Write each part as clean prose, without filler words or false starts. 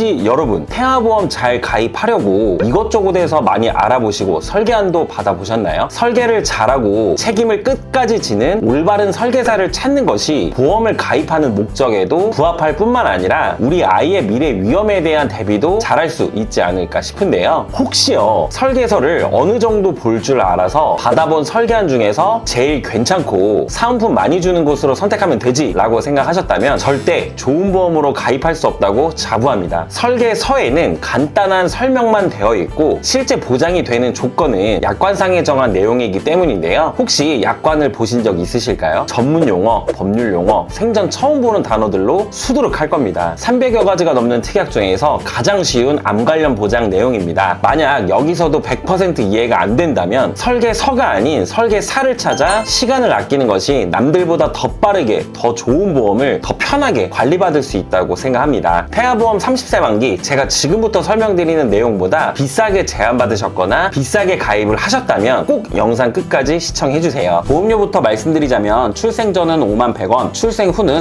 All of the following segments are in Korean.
혹시 여러분 태아보험 잘 가입하려고 이것저것에서 많이 알아보시고 설계안도 받아보셨나요? 설계를 잘하고 책임을 끝까지 지는 올바른 설계사를 찾는 것이 보험을 가입하는 목적에도 부합할 뿐만 아니라 우리 아이의 미래 위험에 대한 대비도 잘할 수 있지 않을까 싶은데요. 혹시요 설계서를 어느 정도 볼 줄 알아서 받아본 설계안 중에서 제일 괜찮고 사은품 많이 주는 곳으로 선택하면 되지 라고 생각하셨다면 절대 좋은 보험으로 가입할 수 없다고 자부합니다. 설계서에는 간단한 설명만 되어 있고 실제 보장이 되는 조건은 약관상에 정한 내용이기 때문인데요. 혹시 약관을 보신 적 있으실까요? 전문 용어, 법률 용어, 생전 처음 보는 단어들로 수두룩할 겁니다. 300여 가지가 넘는 특약 중에서 가장 쉬운 암 관련 보장 내용입니다. 만약 여기서도 100% 이해가 안 된다면 설계서가 아닌 설계사를 찾아 시간을 아끼는 것이 남들보다 더 빠르게 더 좋은 보험을 더 편하게 관리받을 수 있다고 생각합니다. 태아보험 30세 만기 제가 지금부터 설명드리는 내용보다 비싸게 제한받으셨거나 비싸게 가입을 하셨다면 꼭 영상 끝까지 시청해주세요. 보험료부터 말씀드리자면 출생 전은 51,100원, 출생 후는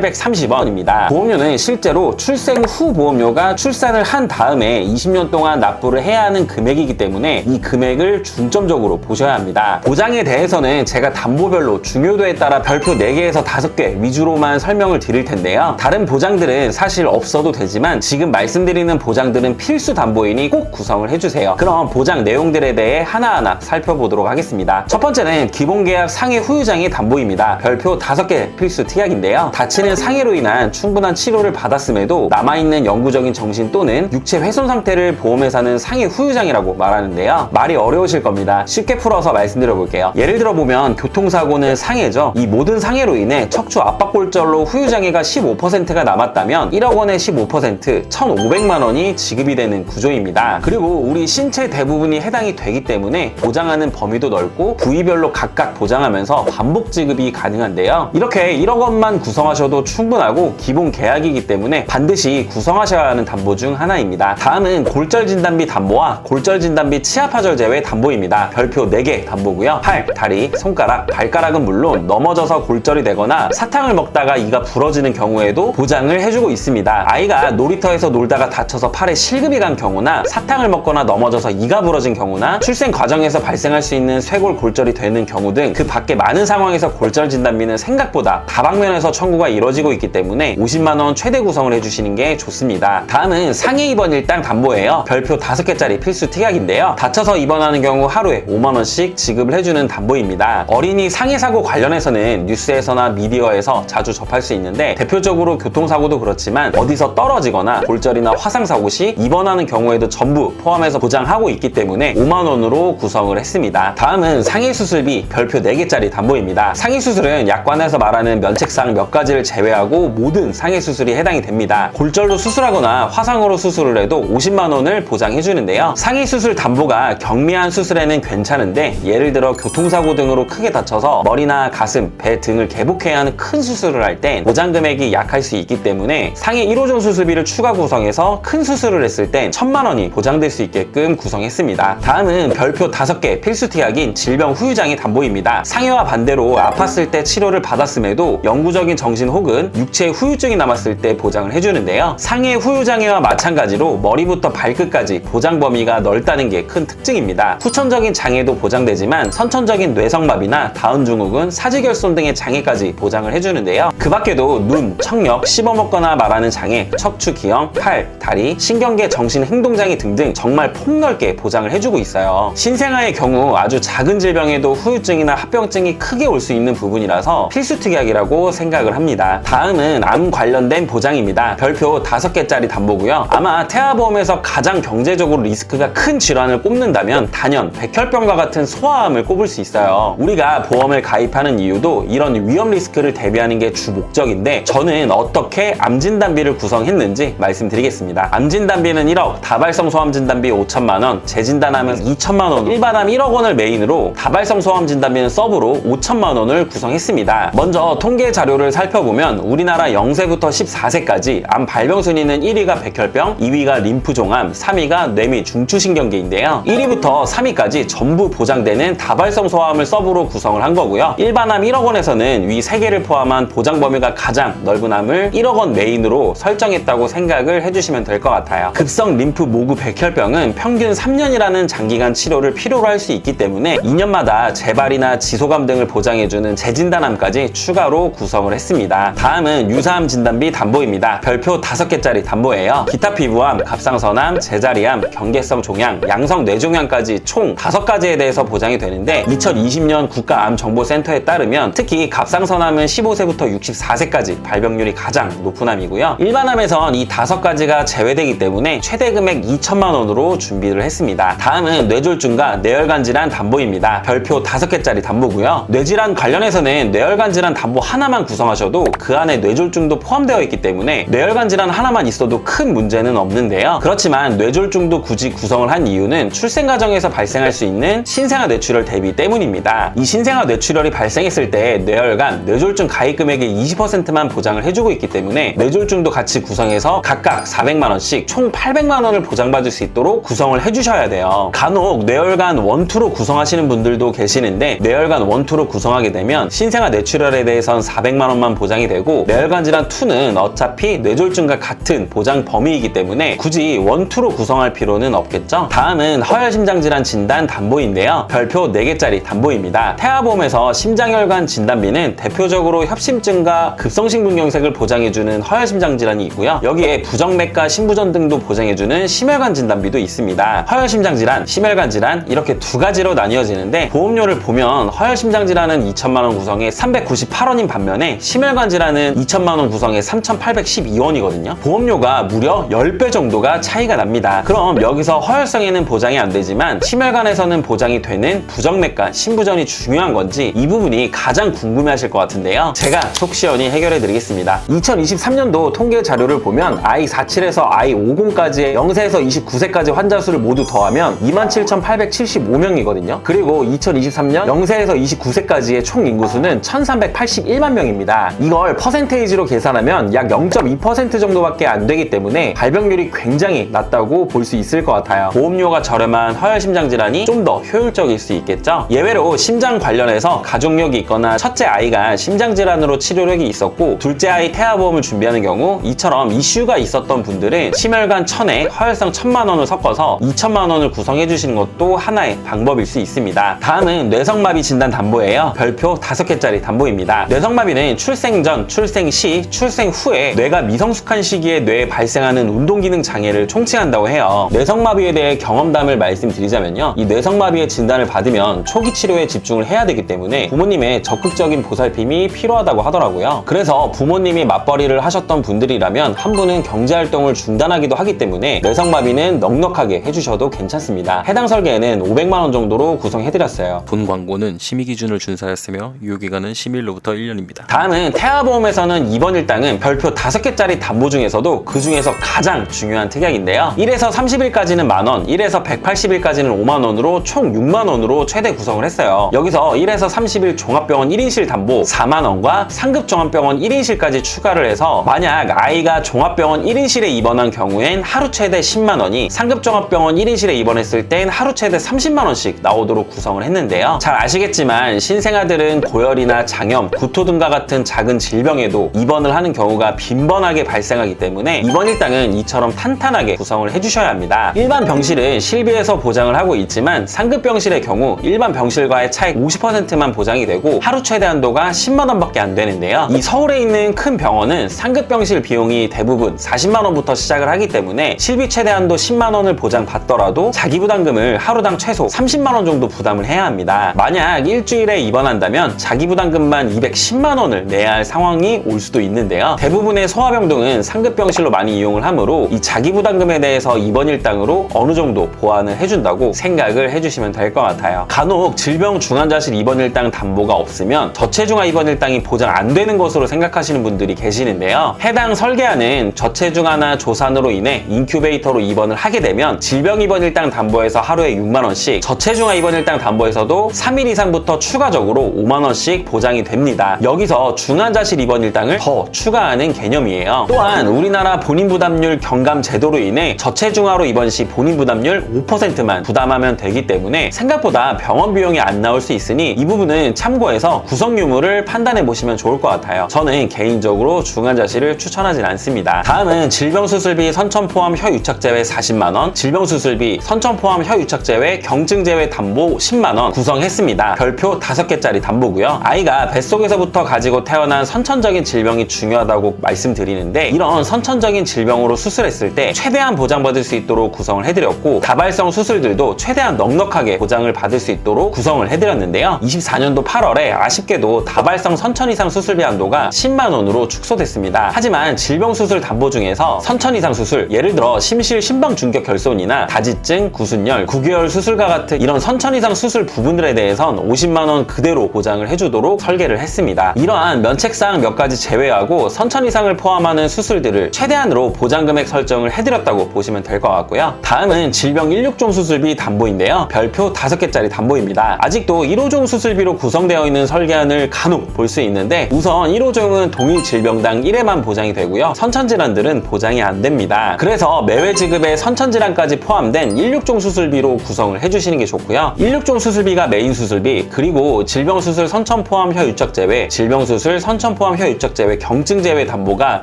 36,830원입니다. 보험료는 실제로 출생 후 보험료가 출산을 한 다음에 20년 동안 납부를 해야 하는 금액이기 때문에 이 금액을 중점적으로 보셔야 합니다. 보장에 대해서는 제가 담보별로 중요도에 따라 별표 4개에서 5개 위주로만 설명을 드릴 텐데요. 다른 보장들은 사실 없어도 되지만 지금 말씀드리는 보장들은 필수 담보이니 꼭 구성을 해주세요. 그럼 보장 내용들에 대해 하나하나 살펴보도록 하겠습니다. 첫 번째는 기본계약 상해 후유장애 담보입니다. 별표 5개 필수 특약인데요. 다치는 상해로 인한 충분한 치료를 받았음에도 남아있는 영구적인 정신 또는 육체 훼손 상태를 보험회사는 상해 후유장애라고 말하는데요. 말이 어려우실 겁니다. 쉽게 풀어서 말씀드려 볼게요. 예를 들어 보면 교통사고는 상해죠. 이 모든 상해로 인해 척추 압박골절로 후유장애가 15%가 남았다면 1억 원의 15% 1,500만 원이 지급이 되는 구조입니다. 그리고 우리 신체 대부분이 해당이 되기 때문에 보장하는 범위도 넓고 부위별로 각각 보장하면서 반복 지급이 가능한데요. 이렇게 1억 원만 구성하셔도 충분하고 기본 계약이기 때문에 반드시 구성하셔야 하는 담보 중 하나입니다. 다음은 골절진단비 담보와 골절진단비 치아파절 제외 담보입니다. 별표 4개 담보고요. 팔, 다리, 손가락, 발가락은 물론 넘어져서 골절이 되거나 사탕을 먹다가 이가 부러지는 경우에도 보장을 해주고 있습니다. 아이가 놀이터에서 놀다가 다쳐서 팔에 실금이 간 경우나 사탕을 먹거나 넘어져서 이가 부러진 경우나 출생 과정에서 발생할 수 있는 쇄골 골절이 되는 경우 등 그 밖에 많은 상황에서 골절 진단비는 생각보다 다방면에서 청구가 이루어지고 있기 때문에 50만 원 최대 구성을 해주시는 게 좋습니다. 다음은 상해 입원 일당 담보예요. 별표 5개짜리 필수 특약인데요. 다쳐서 입원하는 경우 하루에 5만 원씩 지급을 해주는 담보입니다. 어린이 상해 사고 관련해서는 뉴스에서나 미디어에서 자주 접할 수 있는데 대표적으로 교통사고도 그렇지만 어디서 떨어지거나 골절이나 화상사고 시 입원하는 경우에도 전부 포함해서 보장하고 있기 때문에 5만 원으로 구성을 했습니다. 다음은 상해 수술비 별표 4개짜리 담보입니다. 상해 수술은 약관에서 말하는 면책사항 몇 가지를 제외하고 모든 상해 수술이 해당이 됩니다. 골절로 수술하거나 화상으로 수술을 해도 50만 원을 보장해주는데요. 상해 수술 담보가 경미한 수술에는 괜찮은데 예를 들어 교통사고 등으로 크게 다쳐서 머리나 가슴, 배 등을 개복해야 하는 큰 수술을 할 땐 보장 금액이 약할 수 있기 때문에 상해 1호종 수술비를 추가 구성해서 큰 수술을 했을 땐 1,000만 원이 보장될 수 있게끔 구성했습니다. 다음은 별표 5개 필수 특약인 질병 후유장애 담보입니다. 상해와 반대로 아팠을 때 치료를 받았음에도 영구적인 정신 혹은 육체 후유증이 남았을 때 보장을 해주는데요. 상해 후유장애와 마찬가지로 머리부터 발끝까지 보장 범위가 넓다는 게 큰 특징입니다. 후천적인 장애도 보장되지만 선천적인 뇌성마비나 다운증후군, 사지결손 등의 장애까지 보장을 해주는데요. 그 밖에도 눈, 청력, 씹어먹거나 말하는 장애, 척추 기형, 팔, 다리, 신경계 정신행동장애 등등 정말 폭넓게 보장을 해주고 있어요. 신생아의 경우 아주 작은 질병에도 후유증이나 합병증이 크게 올 수 있는 부분이라서 필수 특약이라고 생각을 합니다. 다음은 암 관련된 보장입니다. 별표 5개짜리 담보고요. 아마 태아보험에서 가장 경제적으로 리스크가 큰 질환을 꼽는다면 단연 백혈병과 같은 소아암을 꼽을 수 있어요. 우리가 보험을 가입하는 이유도 이런 위험 리스크를 대비하는 게 주 목적인데 저는 어떻게 암진단비를 구성했는지 말씀드리겠습니다. 암진단비는 1억, 다발성 소암 진단비 5천만 원, 재진단하면 2천만 원, 일반암 1억 원을 메인으로 다발성 소암 진단비는 서브로 5천만 원을 구성했습니다. 먼저 통계 자료를 살펴보면 우리나라 0세부터 14세까지 암 발병 순위는 1위가 백혈병, 2위가 림프종암, 3위가 뇌 및 중추신경계인데요. 1위부터 3위까지 전부 보장되는 다발성 소암을 서브로 구성을 한 거고요. 일반암 1억 원에서는 위 3개를 포함한 보장 범위가 가장 넓은 암을 1억 원 메인으로 설정했다고 생각을 해주시면 될 것 같아요. 급성 림프 모구 백혈병은 평균 3년이라는 장기간 치료를 필요로 할 수 있기 때문에 2년마다 재발이나 지소감 등을 보장해주는 재진단암까지 추가로 구성을 했습니다. 다음은 유사암 진단비 담보입니다. 별표 5개짜리 담보예요. 기타 피부암, 갑상선암, 제자리암, 경계성 종양, 양성 뇌종양까지 총 5가지에 대해서 보장이 되는데 2020년 국가암정보센터에 따르면 특히 갑상선암은 15세부터 64세까지 발병률이 가장 높은 암이고요. 일반암에선 이 5가지가 제외되기 때문에 최대 금액 2천만 원으로 준비를 했습니다. 다음은 뇌졸중과 뇌혈관 질환 담보입니다. 별표 5개짜리 담보고요. 뇌질환 관련해서는 뇌혈관 질환 담보 하나만 구성하셔도 그 안에 뇌졸중도 포함되어 있기 때문에 뇌혈관 질환 하나만 있어도 큰 문제는 없는데요. 그렇지만 뇌졸중도 굳이 구성을 한 이유는 출생 과정에서 발생할 수 있는 신생아 뇌출혈 대비 때문입니다. 이 신생아 뇌출혈이 발생했을 때 뇌혈관, 뇌졸중 가입 금액의 20%만 보장을 해주고 있기 때문에 뇌졸중도 같이 구성해서 각각 400만 원씩 총 800만 원을 보장받을 수 있도록 구성을 해주셔야 돼요. 간혹 뇌혈관 1, 2로 구성하시는 분들도 계시는데 뇌혈관 1, 2로 구성하게 되면 신생아 뇌출혈에 대해선 400만 원만 보장이 되고 뇌혈관 질환 2는 어차피 뇌졸중과 같은 보장 범위이기 때문에 굳이 1, 2로 구성할 필요는 없겠죠? 다음은 허혈심장질환 진단 담보인데요. 별표 4개짜리 담보입니다. 태아보험에서 심장혈관 진단비는 대표적으로 협심증과 급성심근경색을 보장해주는 허혈심장질환이 있고요. 여기에 부정맥과 심부전 등도 보장해주는 심혈관 진단비도 있습니다. 허혈심장질환, 심혈관 질환 이렇게 2가지로 나뉘어지는데 보험료를 보면 허혈심장 질환은 2천만 원 구성에 398원인 반면에 심혈관 질환은 2천만 원 구성에 3,812원이거든요. 보험료가 무려 10배 정도가 차이가 납니다. 그럼 여기서 허혈성에는 보장이 안 되지만 심혈관에서는 보장이 되는 부정맥과 심부전이 중요한 건지 이 부분이 가장 궁금해하실 것 같은데요. 제가 속 시원히 해결해 드리겠습니다. 2023년도 통계 자료를 보면 I47에서 I50까지의 0세에서 29세까지 환자 수를 모두 더하면 27,875명이거든요. 그리고 2023년 0세에서 29세까지의 총 인구수는 1,381만 명입니다. 이걸 퍼센테이지로 계산하면 약 0.2% 정도밖에 안 되기 때문에 발병률이 굉장히 낮다고 볼 수 있을 것 같아요. 보험료가 저렴한 허혈심장 질환이 좀 더 효율적일 수 있겠죠. 예외로 심장 관련해서 가족력이 있거나 첫째 아이가 심장 질환으로 치료력이 있었고 둘째 아이 태아보험을 준비하는 경우 이처럼 이슈가 있었던 분들은 심혈관 1,000에 허혈성 1,000만 원을 섞어서 2천만 원을 구성해 주시는 것도 하나의 방법일 수 있습니다. 다음은 뇌성마비 진단 담보예요. 별표 5개짜리 담보입니다. 뇌성마비는 출생 전, 출생 시, 출생 후에 뇌가 미성숙한 시기에 뇌에 발생하는 운동기능 장애를 총칭한다고 해요. 뇌성마비에 대해 경험담을 말씀드리자면요. 이 뇌성마비의 진단을 받으면 초기 치료에 집중을 해야 되기 때문에 부모님의 적극적인 보살핌이 필요하다고 하더라고요. 그래서 부모님이 맞벌이를 하셨던 분들이라면 한 분은 경제활동을 중단하기도 하기 때문에 뇌성마비는 넉넉하게 해주셔도 괜찮습니다. 해당 설계에는 500만 원 정도로 구성해드렸어요. 본 광고는 심의 기준을 준수하였으며 유효기간은 10일로부터 1년입니다. 다음은 태아보험에서는 이번 일당은 별표 5개짜리 담보 중에서도 그 중에서 가장 중요한 특약인데요. 1에서 30일까지는 만원, 1에서 180일까지는 5만원으로 총 6만원으로 최대 구성을 했어요. 여기서 1에서 30일 종합병원 1인실 담보 4만원과 상급 종합병원 1인실까지 추가를 해서 만약 아이가 종합병원 1인실에 입원한 경우엔 하루 최대 10만원이 상급 종합병원 1인실에 입원했을 땐 하루 최대 30만원씩 나오도록 구성을 했는데요. 잘 아시겠지만 신생아들은 고열이나 장염, 구토 등과 같은 작은 질병에도 입원을 하는 경우가 빈번하게 발생하기 때문에 이번 일당은 이처럼 탄탄하게 구성을 해주셔야 합니다. 일반 병실은 실비에서 보장을 하고 있지만 상급 병실의 경우 일반 병실과의 차익 50%만 보장이 되고 하루 최대 한도가 10만원밖에 안 되는데요. 이 서울에 있는 큰 병원은 상급 병실 비용이 대부분 40만원부터 시작을 하기 때문에 실비 최대 한도 10만원을 보장받더라도 자기 부담금을 하루당 최소 30만원 정도 부담을 해야 합니다. 만약 일주일에 입원한다면 자기 부담금만 210만원을 내야 할 상황이 올 수도 있는데요. 대부분의 소아병동은 상급 병실로 많이 이용을 하므로 이 자기 부담금에 대해서 이번 일당으로 어느 정도 보완을 해준다고 생각을 해주시면 될 것 같아요. 간혹 질병 중환자실 입원 일당 담보가 없으면 저체중아 입원 일당이 보장 안 되는 것으로 생각하시는 분들이 계시는데요. 해당 설계안은 저체중아나 조산으로 인해 인큐베이터로 입원을 하게 되면 질병 입원 일당 담보에서 하루에 6만원씩, 저체중아 입원 일당 담보에서도 3일 이상부터 추가적으로 5만원씩 보장이 됩니다. 여기서 중환자실 입원 일당을 더 추가하는 개념이에요. 또한 우리나라 본인 부담률 경감 제도로 인해 저체중아로 입원 시 본인 부담률 5%만 부담하면 되기 때문에 생각보다 병원 비용이 안 나올 수 있으니 이 부분은 참고해서 구성 유무를 판단해 보시면 좋을 것 같아요. 저는 개인적으로 중환자실을 추천하진 않습니다. 있습니다. 다음은 질병수술비 선천포함 혀유착 제외 40만원, 질병수술비 선천포함 혀유착 제외 경증 제외 담보 10만원 구성했습니다. 별표 5개짜리 담보고요. 아이가 뱃속에서부터 가지고 태어난 선천적인 질병이 중요하다고 말씀드리는데, 이런 선천적인 질병으로 수술했을 때 최대한 보장받을 수 있도록 구성을 해드렸고, 다발성 수술들도 최대한 넉넉하게 보장을 받을 수 있도록 구성을 해드렸는데요. 24년도 8월에 아쉽게도 다발성 선천 이상 수술비 한도가 10만원으로 축소됐습니다. 하지만 질병수술 담보 중에서 선천 이상 수술, 예를 들어 심실 심방 중격 결손이나 다지증, 구순열, 9개월 수술과 같은 이런 선천 이상 수술 부분들에 대해선 50만원 그대로 보장을 해주도록 설계를 했습니다. 이러한 면책사항 몇 가지 제외하고 선천 이상을 포함하는 수술들을 최대한으로 보장금액 설정을 해드렸다고 보시면 될 것 같고요. 다음은 질병 1/6종 수술비 담보인데요. 별표 5개짜리 담보입니다. 아직도 1호종 수술비로 구성되어 있는 설계안을 간혹 볼 수 있는데, 우선 1호종은 동일 질병당 1회만 보장이 되고요. 선천질환들은 보장이 안 됩니다. 그래서 매회 지급에 선천질환까지 포함된 1/6종 수술비로 구성을 해주시는 게 좋고요. 1/6종 수술비가 메인 수술비, 그리고 질병수술 선천 포함 혀유착 제외, 질병수술 선천 포함 혀유착 제외 경증 제외 담보가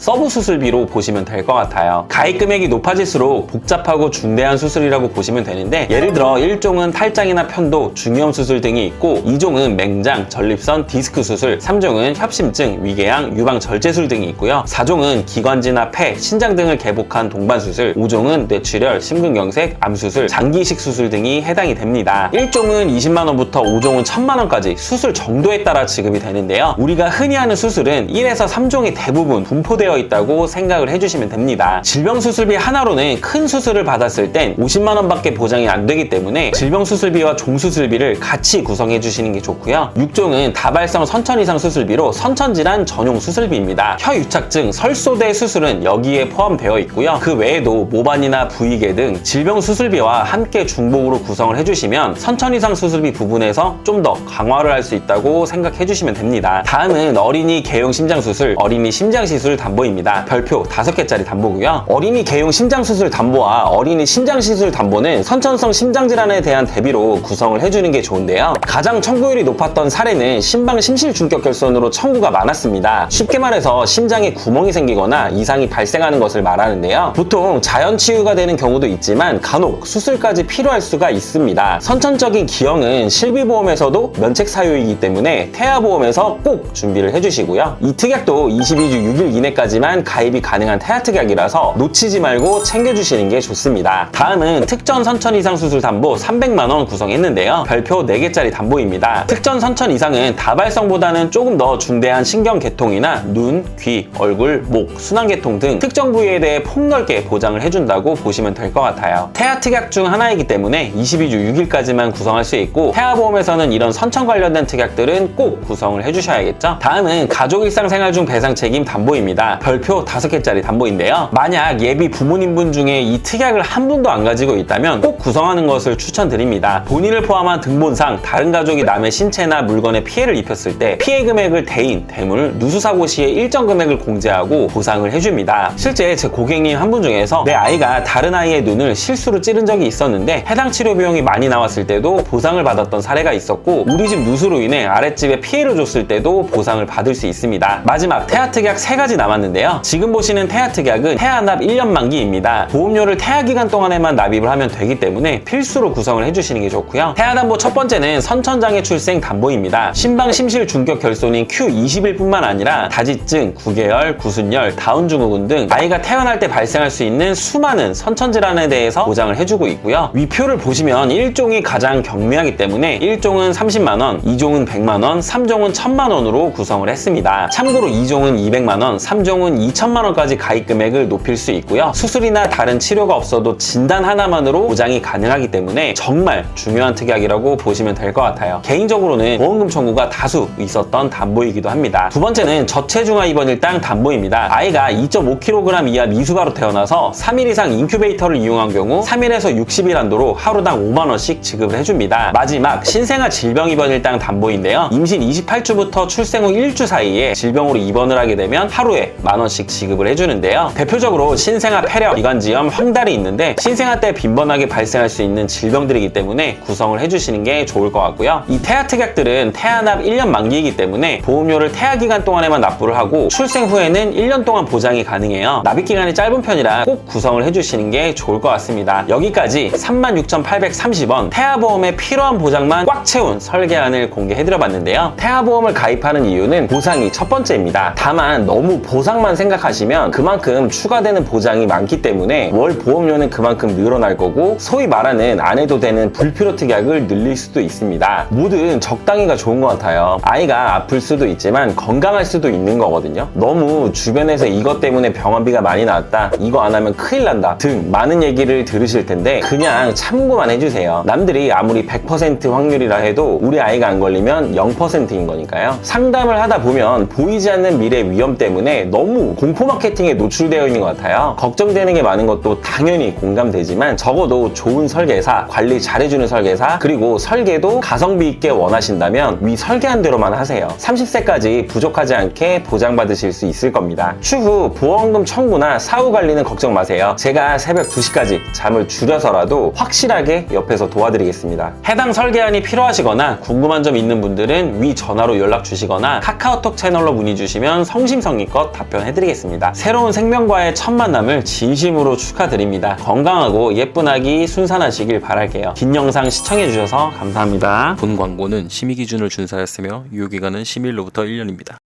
서브 수술비로 보시면 될 것 같아요. 가입 금액이 높아질수록 복잡하고 중대한 수술이라고 보시면 되는데, 예를 들어 1종은 탈장이나 편도, 중이염 수술 등이 있고, 2종은 맹장, 전립선, 디스크 수술, 3종은 협심증, 위궤양, 유방 절제술 등이 있고요. 4종은 기관지나 폐, 신장 등을 개복한 동반 수술, 5종은 뇌출혈, 심근경색, 암수술, 장기이식 수술 등이 해당이 됩니다. 1종은 20만원부터 5종은 1000만원까지 수술 정도에 따라 지급이 되는데요. 우리가 흔히 하는 수술은 1에서 3종이 대부분 분포되어 있다고 생각을 해주시면 됩니다. 질병수술비 하나로는 큰 수술을 받았을 땐 50만원밖에 보장이 안 되기 때문에 질병수술비와 종수술비를 같이 구성해 주시는 게 좋고요. 6종은 다발성 선천 이상 수술비로 선천질환 전용 수술비입니다. 혀유착증, 설소대 수술은 여기에 포함되어 있고요. 그 외에도 모반이나 부위계 등 질병 수술비와 함께 중복으로 구성을 해주시면 선천 이상 수술비 부분에서 좀 더 강화를 할 수 있다고 생각해 주시면 됩니다. 다음은 어린이 개용 심장 수술, 어린이 심장 시술 담보입니다. 별표 5개짜리 담보고요. 어린이 개용 심장 수술 담보와 어린이 심장 시술 담보는 선천성 심장 질환에 대한 대비로 구성을 해주는 게 좋은데요. 가장 청구율이 높았던 사례는 심방 심실 중격 결손으로 청구가 많았습니다. 쉽게 말해서 심장에 구멍이 생기거나 이상이 발생하는 것을 말하는데요. 보통 자연 치유가 되는 경우도 있지만 간혹 수술까지 필요할 수가 있습니다. 선천적인 기형은 실비보험에서도 면책 사유이기 때문에 태아보험에서 꼭 준비를 해주시고요. 이 특약도 22주 6일 이내까지만 가입이 가능한 태아 특약이라서 놓치지 말고 챙겨주시는 게 좋습니다. 다음은 특전 선천 이상 수술 담보 300만원 구성했는데요. 별표 4개짜리 담보입니다. 특전 선천 이상은 다발성보다는 조금 더 중대한 신경계통이나 눈, 귀, 얼굴, 목, 순환계통 등 특정 부위에 대해 폭넓게 보장을 해준다고 보시면 될 것 같아요. 태아 특약 중 하나이기 때문에 22주 6일까지만 구성할 수 있고, 태아보험에서는 이런 선천 관련된 특약들은 꼭 구성을 해주셔야겠죠. 다음은 가족 일상생활 중 배상 책임 담보입니다. 별표 5개짜리 담보인데요. 만약 예비 부모님분 중에 이 특약을 한 분도 안 가지고 있다면 꼭 구성하는 것을 추천드립니다. 본인을 포함한 등본상 다른 가족이 남의 신체나 물건에 피해를 입혔을 때 피해 금액을 대인, 대물, 누수사고 시에 일정 금액을 공제하고 보상을 해줍니다. 실제 제 고객님 한 분 중에서 내 아이가 다른 아이의 눈을 실수로 찌른 적이 있었는데 해당 치료 비용이 많이 나왔을 때도 보상을 받았던 사례가 있었고, 우리 집 누수로 인해 아랫집에 피해를 줬을 때도 보상을 받을 수 있습니다. 마지막 태아 특약 3가지 남았는데요. 지금 보시는 태아 특약은 태아 납 1년 만기입니다. 보험료를 태아 기간 동안에만 납입을 하면 되기 때문에 필수로 구성을 해주시는 게 좋고요. 태아 담보 첫 번째는 선천장애 출생 담보입니다. 심방 심실 중격 결손인 Q20일뿐만 아니라 다지증, 구개열, 구순열, 다운 증후군 등 아이가 태어날 때 발생할 수 있는 수많은 선천질환에 대해서 보장을 해주고 있고요. 위표를 보시면 1종이 가장 경미하기 때문에 1종은 30만원, 2종은 100만원, 3종은 1000만원으로 구성을 했습니다. 참고로 2종은 200만원, 3종은 2000만원까지 가입 금액을 높일 수 있고요. 수술이나 다른 치료가 없어도 진단 하나만으로 보장이 가능하기 때문에 정말 중요한 특약이라고 보시면 될 것 같아요. 개인적으로는 보험금 청구가 다수 있었던 담보이기도 합니다. 두 번째는 저체중아 입원 일당 담보입니다. 아이가 2.5kg 이하 미숙아로 태어나서 3일 이상 인큐베이터를 이용한 경우 3일에서 60일 한도로 하루당 5만원씩 지급을 해줍니다. 마지막 신생아 질병 입원 일당 담보인데요. 임신 28주부터 출생 후 1주 사이에 질병으로 입원을 하게 되면 하루에 만원씩 지급을 해주는데요. 대표적으로 신생아 폐렴, 기관지염, 황달이 있는데 신생아 때 빈번하게 발생할 수 있는 질병들이기 때문에 구성을 해주시는 게 좋을 것 같고요. 이 태아 특약들은 태아 납 1년 만기이기 때문에 보험료를 태아 기간 동안에만 납부를 하고 출생 후에는 1년 동안 보장이 보장이 가능해요. 납입 기간이 짧은 편이라 꼭 구성을 해주시는 게 좋을 것 같습니다. 여기까지 36,830원 태아보험에 필요한 보장만 꽉 채운 설계안을 공개해드려봤는데요. 태아보험을 가입하는 이유는 보상이 첫 번째입니다. 다만 너무 보상만 생각하시면 그만큼 추가되는 보장이 많기 때문에 월 보험료는 그만큼 늘어날 거고 소위 말하는 안 해도 되는 불필요 특약을 늘릴 수도 있습니다. 뭐든 적당히가 좋은 것 같아요. 아이가 아플 수도 있지만 건강할 수도 있는 거거든요. 너무 주변에서 이것 때문에 병원비가 많이 나왔다, 이거 안 하면 큰일 난다 등 많은 얘기를 들으실 텐데 그냥 참고만 해주세요. 남들이 아무리 100% 확률이라 해도 우리 아이가 안 걸리면 0%인 거니까요. 상담을 하다 보면 보이지 않는 미래 위험 때문에 너무 공포 마케팅에 노출되어 있는 것 같아요. 걱정되는 게 많은 것도 당연히 공감되지만 적어도 좋은 설계사, 관리 잘해주는 설계사, 그리고 설계도 가성비 있게 원하신다면 위 설계한 대로만 하세요. 30세까지 부족하지 않게 보장받으실 수 있을 겁니다. 추후 보험금 청구나 사후 관리는 걱정 마세요. 제가 새벽 2시까지 잠을 줄여서라도 확실하게 옆에서 도와드리겠습니다. 해당 설계안이 필요하시거나 궁금한 점 있는 분들은 위 전화로 연락 주시거나 카카오톡 채널로 문의 주시면 성심성의껏 답변해드리겠습니다. 새로운 생명과의 첫 만남을 진심으로 축하드립니다. 건강하고 예쁜 아기 순산하시길 바랄게요. 긴 영상 시청해주셔서 감사합니다. 본 광고는 심의 기준을 준수하였으며 유효기간은 10일로부터 1년입니다.